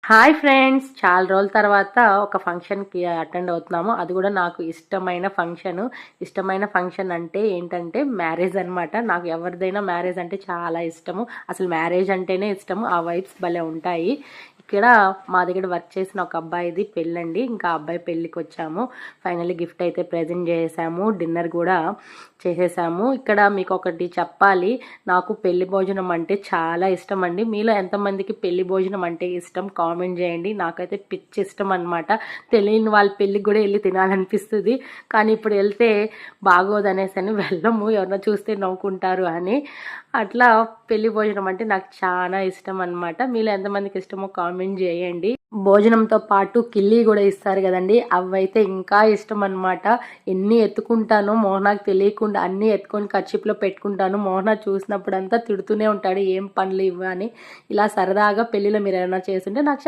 Hi friends! చాలా రోజుల తర్వాత ఒక ఫంక్షన్‌కి అటెండ్ అవుతున్నాము. అది కూడా నాకు ఇష్టమైన ఫంక్షను. ఇష్టమైన ఫంక్షన్ అంటే ఏంటంటే మ్యారేజ్ అనమాట. నాకు ఎవరిదైనా మ్యారేజ్ అంటే చాలా ఇష్టము. అసలు మ్యారేజ్ అంటేనే ఇష్టము. ఆ వైబ్స్ భలే ఉంటాయి. ఇక్కడ మా దగ్గర వర్క్ చేసిన ఒక అబ్బాయిది పెళ్ళండి. ఇంకా అబ్బాయి పెళ్ళికి వచ్చాము. ఫైనల్లీ గిఫ్ట్ అయితే ప్రెజెంట్ చేసాము. డిన్నర్ కూడా చేసేసాము. ఇక్కడ మీకు ఒకటి చెప్పాలి. నాకు పెళ్లి భోజనం అంటే చాలా ఇష్టం అండి. మీలో ఎంతమందికి పెళ్లి భోజనం అంటే ఇష్టం కామెంట్ చేయండి. నాకైతే పిచ్చి ఇష్టం అనమాట. తెలియని వాళ్ళ పెళ్ళికి కూడా వెళ్ళి తినాలనిపిస్తుంది. కానీ ఇప్పుడు వెళ్తే బాగోదనేసి అని వెళ్ళము. ఎవరన్నా చూస్తే నవ్వుకుంటారు అని. అట్లా పెళ్లి భోజనం అంటే నాకు చాలా ఇష్టం అనమాట. మీలో ఎంతమందికి ఇష్టమో కామెంట్ చేయండి. భోజనంతో పాటు కిల్లీ కూడా ఇస్తారు కదండి, అవైతే ఇంకా ఇష్టం అనమాట. ఎన్ని ఎత్తుకుంటానో మోహనాకు తెలియకుండా అన్నీ ఎత్తుకొని కర్చీప్లో పెట్టుకుంటాను. మోహన చూసినప్పుడంతా తిడుతూనే ఉంటాడు, ఏం పనులు ఇవ్వని. ఇలా సరదాగా పెళ్ళిలో మీరు ఏమైనా చేస్తుంటే నాకు